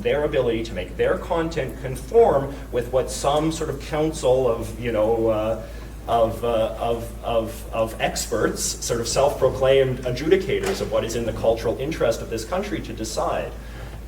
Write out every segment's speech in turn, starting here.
their ability to make their content conform with what some sort of council of, you know, of experts, sort of self-proclaimed adjudicators of what is in the cultural interest of this country to decide.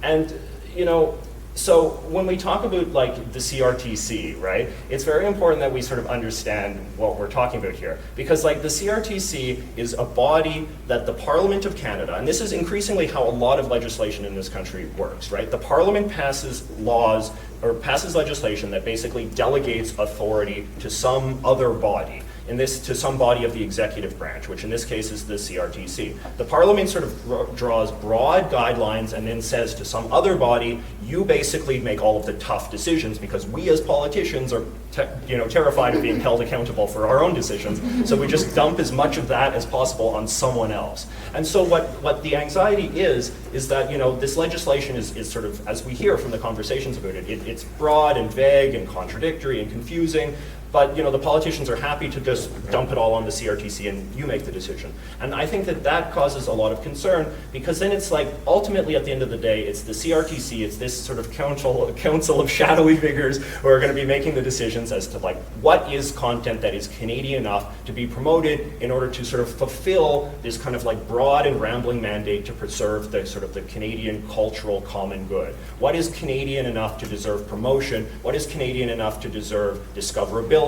And, you know, so when we talk about like the CRTC, right, it's very important that we sort of understand what we're talking about here. Because like the CRTC is a body that the Parliament of Canada, and this is increasingly how a lot of legislation in this country works, right? The Parliament passes laws or passes legislation that basically delegates authority to some other body. To some body of the executive branch, which in this case is the CRTC. The Parliament sort of draws broad guidelines and then says to some other body, you basically make all of the tough decisions because we as politicians are terrified of being held accountable for our own decisions, so we just dump as much of that as possible on someone else. And so what the anxiety is that, you know, this legislation is sort of, as we hear from the conversations about it, it's broad and vague and contradictory and confusing. But, you know, the politicians are happy to just dump it all on the CRTC and you make the decision. And I think that that causes a lot of concern because then it's like, ultimately at the end of the day, it's the CRTC, it's this sort of council of shadowy figures who are going to be making the decisions as to like, what is content that is Canadian enough to be promoted in order to sort of fulfill this kind of like broad and rambling mandate to preserve the sort of the Canadian cultural common good. What is Canadian enough to deserve promotion? What is Canadian enough to deserve discoverability?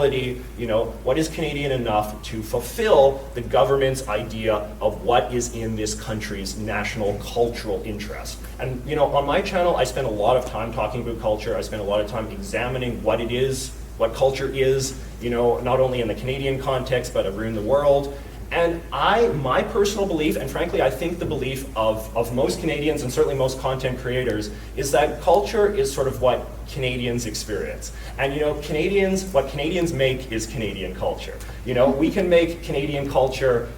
You know, what is Canadian enough to fulfill the government's idea of what is in this country's national cultural interest? And, you know, on my channel, I spend a lot of time talking about culture. I spend a lot of time examining what it is, what culture is, you know, not only in the Canadian context, but around the world. And my personal belief, and frankly, I think the belief of most Canadians and certainly most content creators, is that culture is sort of what Canadians experience. And you know, what Canadians make is Canadian culture. You know, we can make Canadian culture,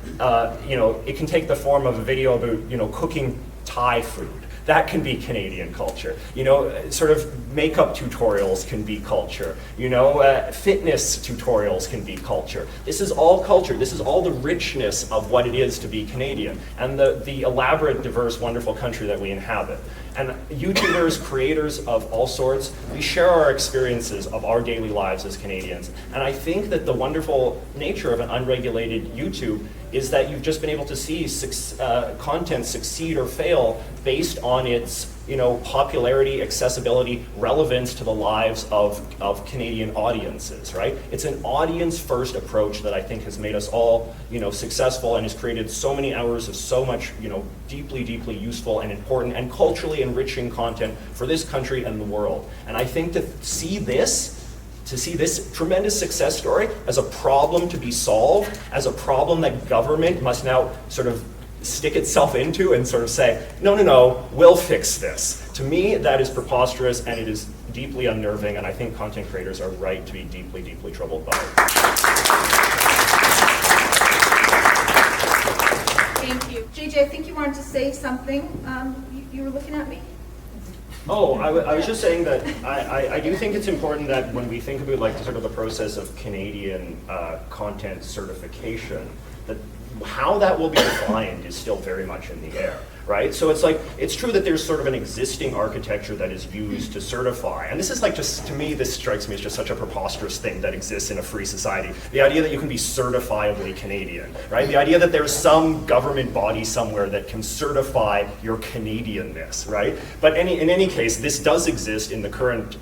you know, it can take the form of a video about, you know, cooking Thai food. That can be Canadian culture. You know, sort of makeup tutorials can be culture. You know, fitness tutorials can be culture. This is all culture. This is all the richness of what it is to be Canadian and the elaborate, diverse, wonderful country that we inhabit. And YouTubers, creators of all sorts, we share our experiences of our daily lives as Canadians. And I think that the wonderful nature of an unregulated YouTube is that you've just been able to see content succeed or fail based on its, you know, popularity, accessibility, relevance to the lives of Canadian audiences, right? It's an audience-first approach that I think has made us all, you know, successful and has created so many hours of so much, you know, deeply, deeply useful and important and culturally enriching content for this country and the world. And I think to see this tremendous success story as a problem to be solved, as a problem that government must now sort of stick itself into and sort of say, no, we'll fix this. To me, that is preposterous and it is deeply unnerving, and I think content creators are right to be deeply, deeply troubled by it. Thank you. JJ, I think you wanted to say something. You were looking at me? Oh, I was just saying that I do think it's important that when we think about like sort of the process of Canadian content certification, that how that will be defined is still very much in the air, right? So it's like, it's true that there's sort of an existing architecture that is used to certify. And this is like just, to me, this strikes me as just such a preposterous thing that exists in a free society. The idea that you can be certifiably Canadian, right? The idea that there's some government body somewhere that can certify your Canadianness, right? But in any case, this does exist in the current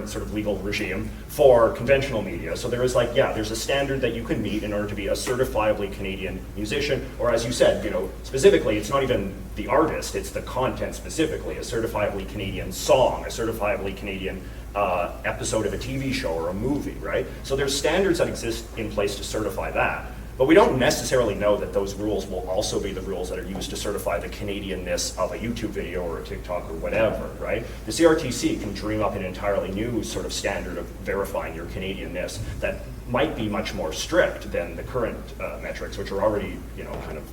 sort of legal regime for conventional media. So there is like, yeah, there's a standard that you can meet in order to be a certifiably Canadian musician, or as you said, you know, specifically, it's not even the artist, it's the content specifically, a certifiably Canadian song, a certifiably Canadian episode of a TV show or a movie, right? So there's standards that exist in place to certify that. But we don't necessarily know that those rules will also be the rules that are used to certify the Canadianness of a YouTube video or a TikTok or whatever, right? The CRTC can dream up an entirely new sort of standard of verifying your Canadianness that might be much more strict than the current metrics, which are already, you know, kind of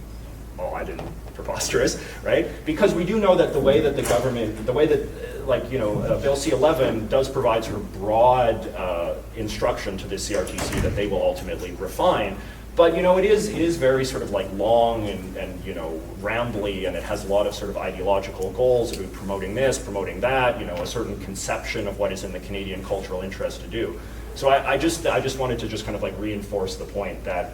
odd and preposterous, right? Because we do know that the way that the government, the way that, like, you know, Bill C-11 does provide sort of broad instruction to the CRTC that they will ultimately refine. But you know, it is very sort of like long and you know, rambly, and it has a lot of sort of ideological goals about promoting this, promoting that, you know, a certain conception of what is in the Canadian cultural interest to do. So I just wanted to just kind of like reinforce the point that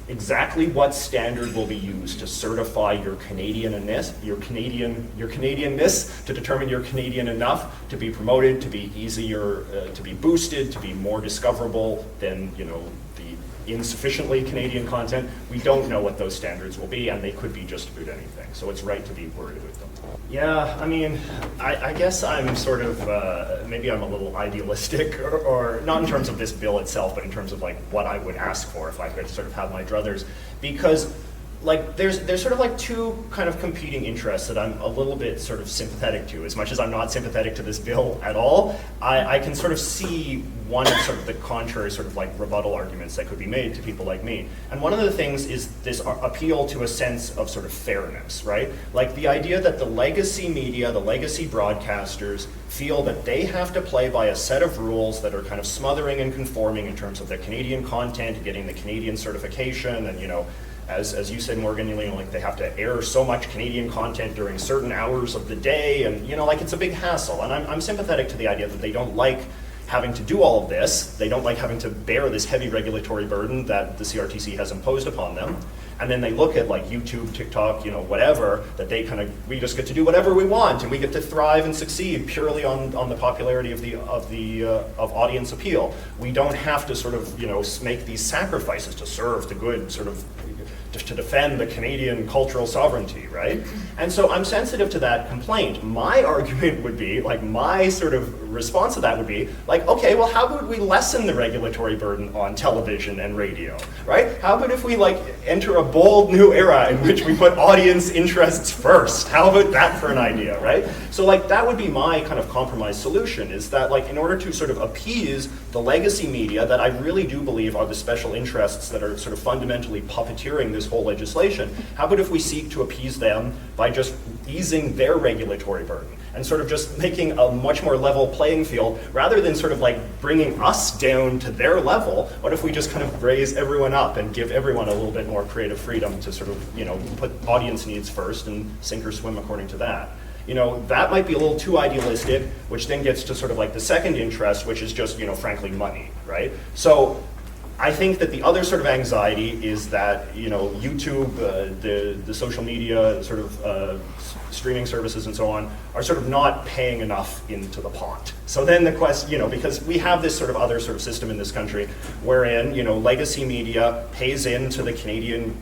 exactly what standard will be used to certify your Canadianness, your Canadianness, to determine you're Canadian enough to be promoted, to be easier, to be boosted, to be more discoverable than, you know, the insufficiently Canadian content. We don't know what those standards will be, and they could be just about anything. So it's right to be worried about them. Yeah, I mean, I guess I'm sort of, maybe I'm a little idealistic, or not in terms of this bill itself, but in terms of like what I would ask for if I could sort of have my druthers. Because like there's sort of like two kind of competing interests that I'm a little bit sort of sympathetic to. As much as I'm not sympathetic to this bill at all, I can sort of see one of sort of the contrary sort of like rebuttal arguments that could be made to people like me. And one of the things is this appeal to a sense of sort of fairness, right? Like the idea that the legacy media, the legacy broadcasters feel that they have to play by a set of rules that are kind of smothering and conforming in terms of their Canadian content, getting the Canadian certification, and you know, as you said, Morgan, you know, like they have to air so much Canadian content during certain hours of the day, and you know, like it's a big hassle. And I'm sympathetic to the idea that they don't like having to do all of this. They don't like having to bear this heavy regulatory burden that the CRTC has imposed upon them. And then they look at like YouTube, TikTok, you know, whatever, that they kind of, we just get to do whatever we want, and we get to thrive and succeed purely on the popularity of audience appeal. We don't have to sort of, you know, make these sacrifices to serve the good sort of, to defend the Canadian cultural sovereignty, right? And so I'm sensitive to that complaint. My argument would be, like my sort of response to that would be, like, okay, well how about we lessen the regulatory burden on television and radio, right? How about if we like enter a bold new era in which we put audience interests first? How about that for an idea, right? So like that would be my kind of compromise solution, is that like in order to sort of appease the legacy media that I really do believe are the special interests that are sort of fundamentally puppeteering this whole legislation, how about if we seek to appease them by just easing their regulatory burden and sort of just making a much more level playing field, rather than sort of like bringing us down to their level? What if we just kind of raise everyone up and give everyone a little bit more creative freedom to sort of, you know, put audience needs first and sink or swim according to that? You know, that might be a little too idealistic, which then gets to sort of like the second interest, which is just, you know, frankly money, right? So I think that the other sort of anxiety is that, you know, YouTube, the social media sort of streaming services and so on are sort of not paying enough into the pot. So then the question, you know, because we have this sort of other sort of system in this country wherein, you know, legacy media pays into the Canadian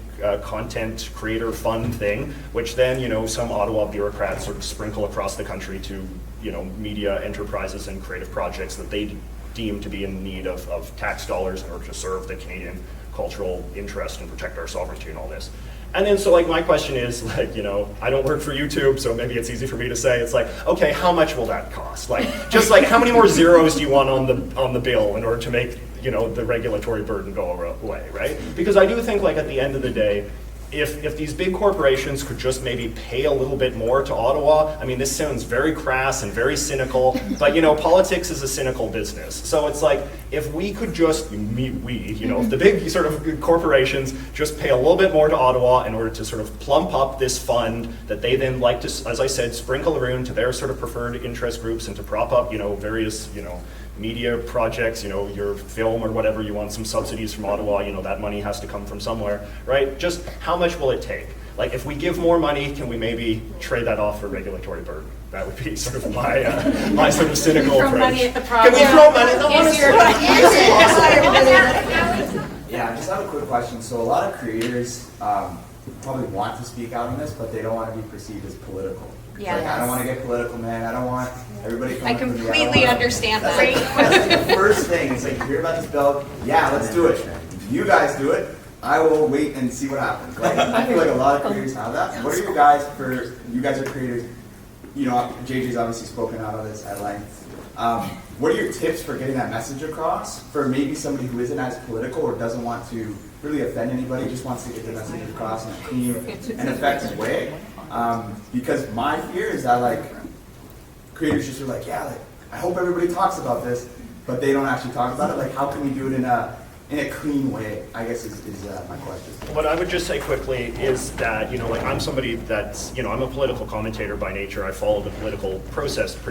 content creator fund thing, which then, you know, some Ottawa bureaucrats sort of sprinkle across the country to, you know, media enterprises and creative projects that they deem to be in need of tax dollars in order to serve the Canadian cultural interest and protect our sovereignty and all this. And then so like my question is like, you know, I don't work for YouTube, so maybe it's easy for me to say, it's like, okay, how much will that cost? Like, just like how many more zeros do you want on the bill in order to make, you know, the regulatory burden go away, right? Because I do think like at the end of the day, if these big corporations could just maybe pay a little bit more to Ottawa, I mean, this sounds very crass and very cynical, but you know, politics is a cynical business. So it's like, if we could just, you know, if the big sort of corporations just pay a little bit more to Ottawa in order to sort of plump up this fund that they then like to, as I said, sprinkle around to their sort of preferred interest groups and to prop up, you know, various, you know, media projects, you know, your film or whatever, you want some subsidies from Ottawa, you know, that money has to come from somewhere, right? Just how much will it take? Like, if we give more money, can we maybe trade that off for regulatory burden? That would be sort of my my sort of cynical approach. Throw money at the problem. Can we throw money at the Yeah, I just have a quick question. So a lot of creators probably want to speak out on this, but they don't want to be perceived as political. Yeah. Like, I don't want to get political, man. I don't want everybody coming I for me. completely understand That's that. like the first thing. It's like, you hear about this bill? Yeah, let's do it. You guys do it. I will wait and see what happens. Like, I feel like a lot of creators have that. What are you guys are creators, you know, JJ's obviously spoken out of this at length. What are your tips for getting that message across for maybe somebody who isn't as political or doesn't want to really offend anybody, just wants to get the message across in a clean and effective way? Because my fear is that like creators just are like, yeah, like, I hope everybody talks about this, but they don't actually talk about it. Like, how can we do it in a in a clean way, I guess is my question. What I would just say quickly is that, you know, like I'm somebody that's, you know, I'm a political commentator by nature. I follow the political process pretty